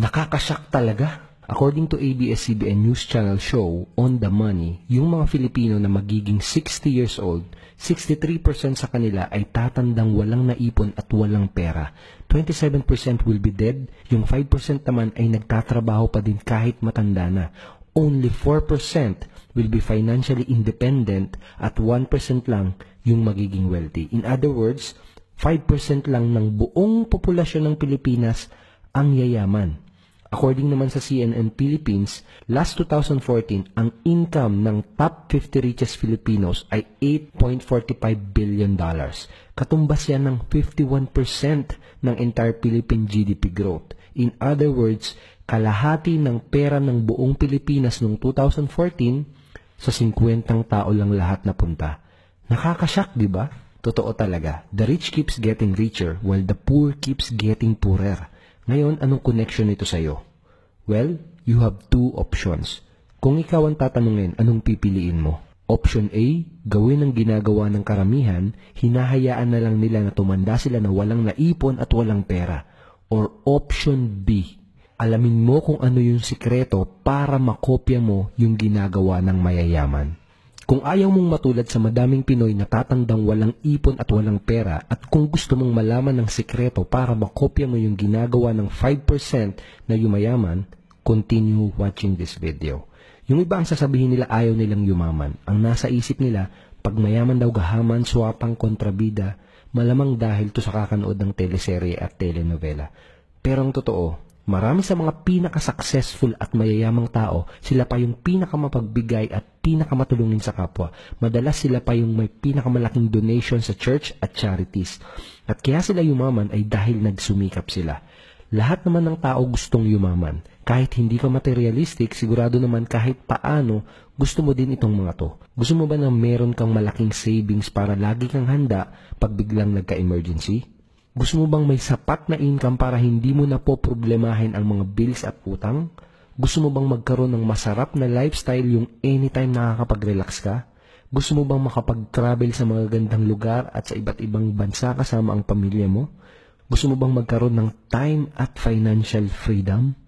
Nakakashock talaga. According to ABS-CBN News Channel show, On the Money, yung mga Filipino na magiging 60 years old, 63% sa kanila ay tatandang walang naipon at walang pera. 27% will be dead, yung 5% naman ay nagtatrabaho pa din kahit matanda na. Only 4% will be financially independent at 1% lang yung magiging wealthy. In other words, 5% lang ng buong populasyon ng Pilipinas ang yayaman. According naman sa CNN Philippines, last 2014, ang income ng top 50 richest Filipinos ay $8.45 billion. Katumbas yan ng 51% ng entire Philippine GDP growth. In other words, kalahati ng pera ng buong Pilipinas noong 2014 sa 50 tao lang lahat napunta. Nakakashock, di ba? Totoo talaga. The rich keeps getting richer while the poor keeps getting poorer. Ngayon, anong connection nito sa'yo? Well, you have two options. Kung ikaw ang tatanungin, anong pipiliin mo? Option A, gawin ang ginagawa ng karamihan, hinahayaan na lang nila na tumanda sila na walang naipon at walang pera. Or option B, alamin mo kung ano yung sikreto para makopya mo yung ginagawa ng mayayaman. Kung ayaw mong matulad sa madaming Pinoy na tatandang walang ipon at walang pera at kung gusto mong malaman ng sikreto para makopya mo yung ginagawa ng 5% na yumayaman, continue watching this video. Yung iba ang sasabihin nila ayaw nilang yumaman. Ang nasa isip nila, pag mayaman daw gahaman, swapang, kontrabida, malamang dahil to sa kakanood ng teleserye at telenovela. Pero ang totoo, marami sa mga pinaka-successful at mayayamang tao, sila pa yung pinakamapagbigay at pinakamatulungin sa kapwa. Madalas sila pa yung may pinakamalaking donation sa church at charities. At kaya sila yumaman ay dahil nagsumikap sila. Lahat naman ng tao gustong yumaman. Kahit hindi ka materialistic, sigurado naman kahit paano, gusto mo din itong mga to. Gusto mo ba na meron kang malaking savings para lagi kang handa pag biglang nagka-emergency? Gusto mo bang may sapat na income para hindi mo na po problemahin ang mga bills at utang? Gusto mo bang magkaroon ng masarap na lifestyle yung anytime nakakapag-relax ka? Gusto mo bang makapag-travel sa mga gandang lugar at sa iba't ibang bansa kasama ang pamilya mo? Gusto mo bang magkaroon ng time at financial freedom?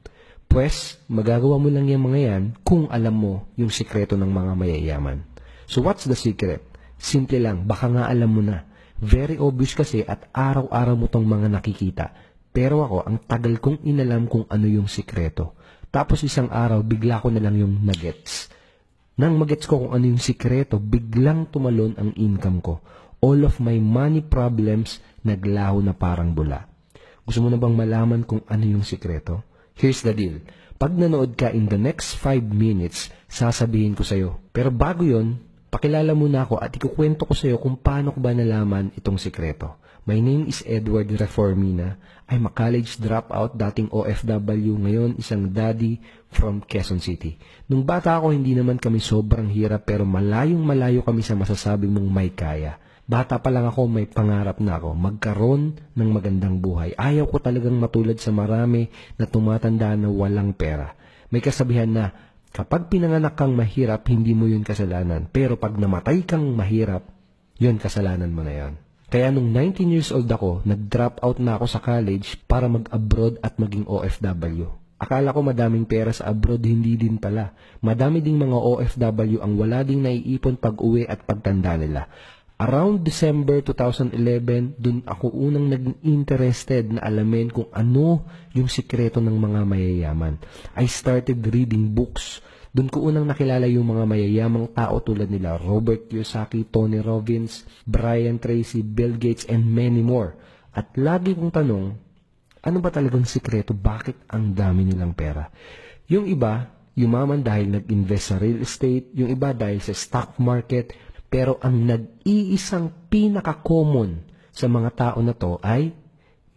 Pwes, magagawa mo lang yung mga yan kung alam mo yung sikreto ng mga mayayaman. So what's the secret? Simple lang, baka nga alam mo na. Very obvious kasi at araw-araw mo tong mga nakikita. Pero ako, ang tagal kong inalam kung ano yung sikreto. Tapos isang araw, bigla ko na lang yung nagets. Nang magets ko kung ano yung sikreto, biglang tumalon ang income ko. All of my money problems naglaho na parang bula. Gusto mo na bang malaman kung ano yung sikreto? Here's the deal. Pag nanood ka in the next 5 minutes, sasabihin ko sa'yo. Pero bago yon, pakilala muna ako at ikukwento ko sa iyo kung paano ko ba nalaman itong sikreto. My name is Edward Reformina. I'm a college dropout, dating OFW, ngayon isang daddy from Quezon City. Nung bata ako, hindi naman kami sobrang hirap pero malayong malayo kami sa masasabi mong may kaya. Bata pa lang ako, may pangarap na ako, magkaroon ng magandang buhay. Ayaw ko talagang matulad sa marami na tumatanda na walang pera. May kasabihan na, kapag pinanganak kang mahirap, hindi mo yun kasalanan. Pero pag namatay kang mahirap, yun kasalanan mo na yun. Kaya nung 19 years old ako, nag-drop out na ako sa college para mag-abroad at maging OFW. Akala ko madaming pera sa abroad, hindi din pala. Madami ding mga OFW ang wala ding naiipon pag-uwi at pagtanda nila. Around December 2011, dun ako unang naging interested na alamin kung ano yung sikreto ng mga mayayaman. I started reading books. Dun ko unang nakilala yung mga mayayamang tao tulad nila Robert Kiyosaki, Tony Robbins, Brian Tracy, Bill Gates, and many more. At lagi kong tanong, ano ba talagang sikreto? Bakit ang dami nilang pera? Yung iba, yumaman dahil nag-invest sa real estate, yung iba dahil sa stock market. Pero ang nag-iisang pinaka-common sa mga tao na to ay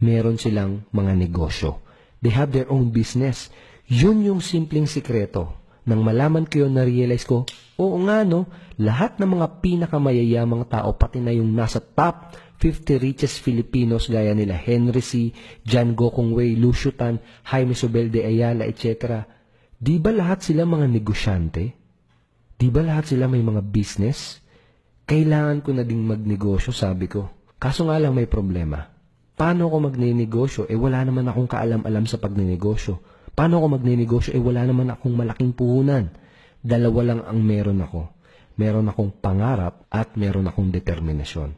meron silang mga negosyo. They have their own business. Yun yung simpleng sikreto. Nang malaman ko yun, na-realize ko, oo nga no, lahat ng mga pinakamayayamang tao, pati na yung nasa top 50 richest Filipinos gaya nila Henry C., John Gokong Wei, Lucio Tan, Jaime Sobel de Ayala, etc. Di ba lahat sila mga negosyante? Di ba lahat sila may mga business? Kailangan ko na ding magnegosyo, sabi ko. Kaso nga lang may problema. Paano ako magnenegosyo? Wala naman akong kaalam-alam sa pagnenegosyo. Paano ako magnenegosyo? Wala naman akong malaking puhunan. Dalawa lang ang meron ako. Meron akong pangarap at meron akong determinasyon.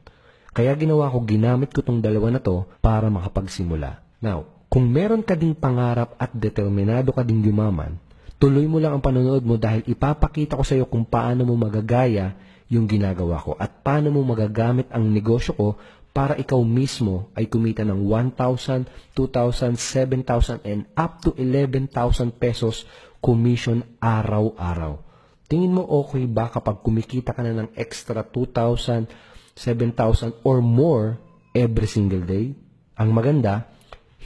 Kaya ginawa ko, ginamit ko tong dalawa na to para makapagsimula. Now, kung meron ka ding pangarap at determinado ka ding yumaman, tuloy mo lang ang panonood mo dahil ipapakita ko sa iyo kung paano mo magagaya yung ginagawa ko at paano mo magagamit ang negosyo ko para ikaw mismo ay kumita ng 1,000, 2,000, 7,000 and up to 11,000 pesos commission araw-araw. Tingin mo okay ba kapag kumikita ka na ng extra 2,000, 7,000 or more every single day? Ang maganda,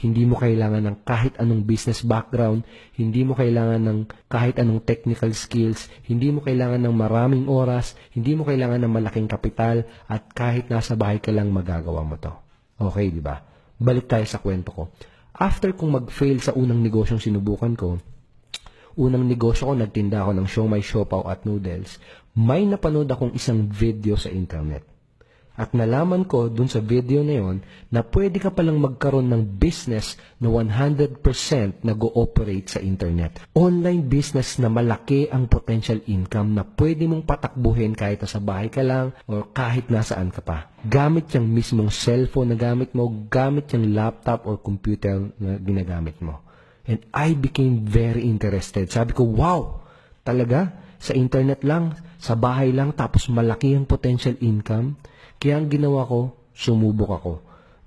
hindi mo kailangan ng kahit anong business background, hindi mo kailangan ng kahit anong technical skills, hindi mo kailangan ng maraming oras, hindi mo kailangan ng malaking kapital, at kahit nasa bahay ka lang magagawa mo to. Okay, di ba? Balik tayo sa kwento ko. After kong mag-fail sa unang negosyong sinubukan ko, nagtinda ako ng siomai, siopaw at noodles, may napanood akong isang video sa internet. At nalaman ko dun sa video na yon na pwede ka palang magkaroon ng business na 100% nag-ooperate sa internet. Online business na malaki ang potential income na pwede mong patakbuhin kahit nasa bahay ka lang o kahit nasaan ka pa. Gamit yung mismong cellphone na gamit mo, gamit yung laptop or computer na ginagamit mo. And I became very interested. Sabi ko, wow! Talaga? Sa internet lang, sa bahay lang, tapos malaki ang potential income? Kaya ang ginawa ko, sumubok ako.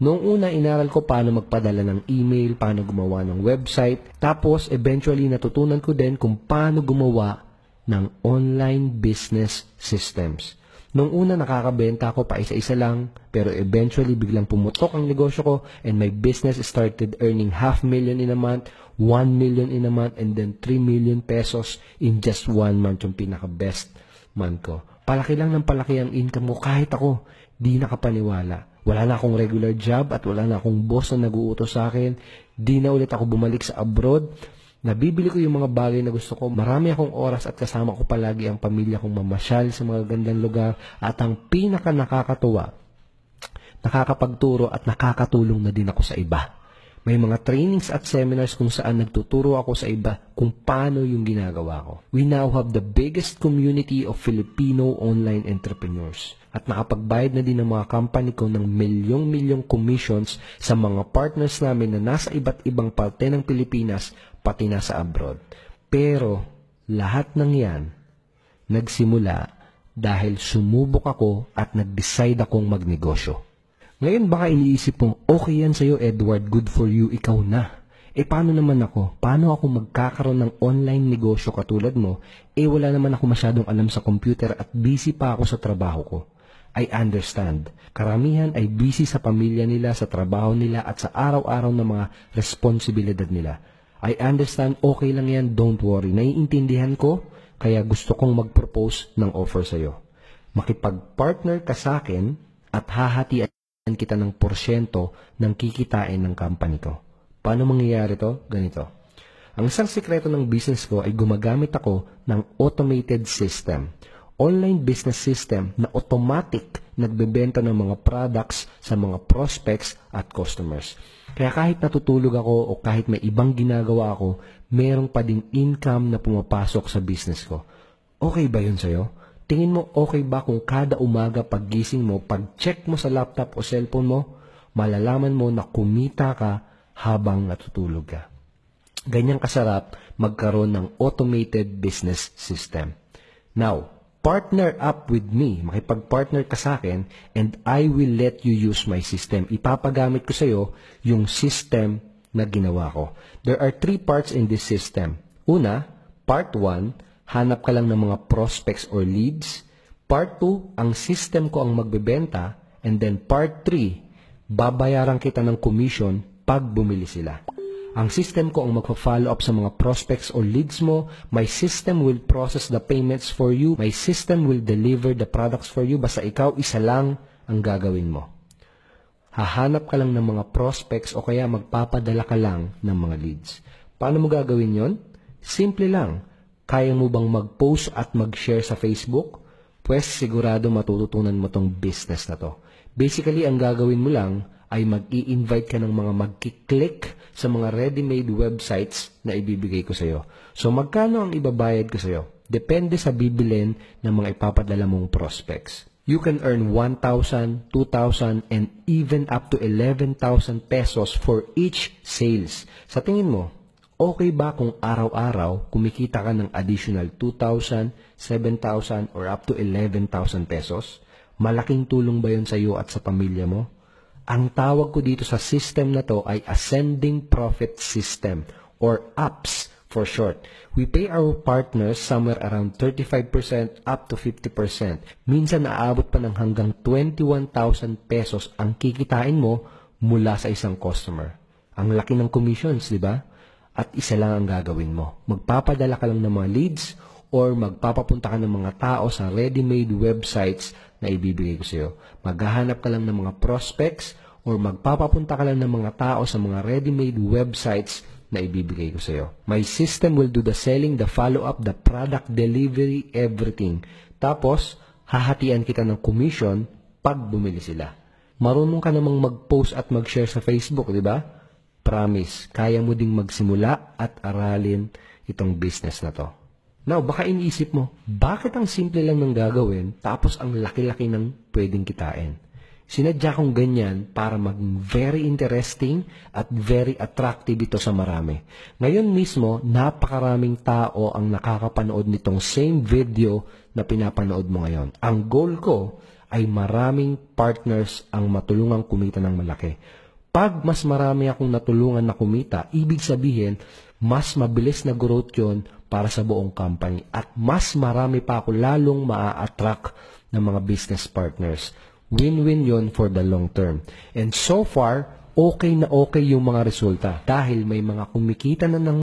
Noong una, inaral ko paano magpadala ng email, paano gumawa ng website. Tapos, eventually, natutunan ko din kung paano gumawa ng online business systems. Noong una, nakakabenta ako pa isa-isa lang. Pero eventually, biglang pumutok ang negosyo ko and my business started earning 500,000 in a month, 1 million in a month, and then 3 million pesos in just 1 month, yung pinaka-best month ko. Palaki lang ng palaki ang income ko kahit ako di nakapaniwala. Wala na akong regular job at wala na akong boss na nag-uutos sa akin. Di na ulit ako bumalik sa abroad. Nabibili ko yung mga bagay na gusto ko. Marami akong oras at kasama ko palagi ang pamilya kong mamasyal sa mga gandang lugar. At ang pinaka nakakatuwa, nakakapagturo at nakakatulong na din ako sa iba. May mga trainings at seminars kung saan nagtuturo ako sa iba kung paano yung ginagawa ko. We now have the biggest community of Filipino online entrepreneurs. At nakapagbayad na din ng mga company ko ng milyong-milyong commissions sa mga partners namin na nasa iba't ibang parte ng Pilipinas, pati nasa abroad. Pero lahat ng yan nagsimula dahil sumubok ako at nag-decide akong magnegosyo. Ngayon baka iniisip mong, okay yan sa'yo Edward, good for you, ikaw na. Paano naman ako? Paano ako magkakaroon ng online negosyo katulad mo? Wala naman ako masyadong alam sa computer at busy pa ako sa trabaho ko. I understand. Karamihan ay busy sa pamilya nila, sa trabaho nila, at sa araw-araw na mga responsibilidad nila. I understand, okay lang yan, don't worry. Naiintindihan ko, kaya gusto kong mag-propose ng offer sa'yo. Makipag-partner ka sa akin at hahatian kita ng porsyento ng kikitain ng company ko. Paano mangyayari to? Ganito. Ang isang sikreto ng business ko ay gumagamit ako ng automated system. Online business system na automatic nagbebenta ng mga products sa mga prospects at customers. Kaya kahit natutulog ako o kahit may ibang ginagawa ako, meron pa ding income na pumapasok sa business ko. Okay ba yun sa'yo? Tingin mo okay ba kung kada umaga paggising mo, pag-check mo sa laptop o cellphone mo, malalaman mo na kumita ka habang natutulog ka? Ganyang kasarap magkaroon ng automated business system. Now, partner up with me. Makipag-partner ka sa akin and I will let you use my system. Ipapagamit ko sa iyo yung system na ginawa ko. There are 3 parts in this system. Una, part 1, hanap ka lang ng mga prospects or leads. Part 2, ang system ko ang magbebenta. And then part 3, babayaran kita ng commission pag bumili sila. Ang system ko ang magpa-follow up sa mga prospects or leads mo. My system will process the payments for you. My system will deliver the products for you. Basta ikaw, isa lang ang gagawin mo. Hahanap ka lang ng mga prospects o kaya magpapadala ka lang ng mga leads. Paano mo gagawin yon? Simple lang. Kaya mo bang mag-post at mag-share sa Facebook? Pwes sigurado matututunan mo tong business na to. Basically, ang gagawin mo lang ay mag-i-invite ka ng mga mag-click sa mga ready-made websites na ibibigay ko sa'yo. So, magkano ang ibabayad ko sa'yo? Depende sa bibilin ng mga ipapadala mong prospects. You can earn 1,000, 2,000, and even up to 11,000 pesos for each sales. Sa tingin mo, okay ba kung araw-araw kumikita ka ng additional 2,000, 7,000, or up to 11,000 pesos? Malaking tulong ba yun sa iyo at sa pamilya mo? Ang tawag ko dito sa system na to ay Ascending Profit System or APS for short. We pay our partners somewhere around 35% up to 50%. Minsan naabot pa ng hanggang 21,000 pesos ang kikitain mo mula sa isang customer. Ang laki ng commissions, di ba? At isa lang ang gagawin mo. Magpapadala ka lang ng mga leads or magpapapunta ka ng mga tao sa ready-made websites na ibibigay ko sa iyo. Maghahanap ka lang ng mga prospects or magpapapunta ka lang ng mga tao sa mga ready-made websites na ibibigay ko sa iyo. My system will do the selling, the follow-up, the product delivery, everything. Tapos, hahatian kita ng commission pag bumili sila. Marunong ka namang mag-post at mag-share sa Facebook, di ba? Promise, kaya mo ding magsimula at aralin itong business na to. Now, baka iniisip mo, bakit ang simple lang ng gagawin tapos ang laki-laki ng pwedeng kitain? Sinadya kong ganyan para maging very interesting at very attractive ito sa marami. Ngayon mismo, napakaraming tao ang nakakapanood nitong same video na pinapanood mo ngayon. Ang goal ko ay maraming partners ang matulungang kumita ng malaki. Pag mas marami akong natulungan na kumita, ibig sabihin, mas mabilis na growth yun para sa buong company at mas marami pa ako lalong maa-attract ng mga business partners. Win-win yon for the long term. And so far, okay na okay yung mga resulta dahil may mga kumikita na ng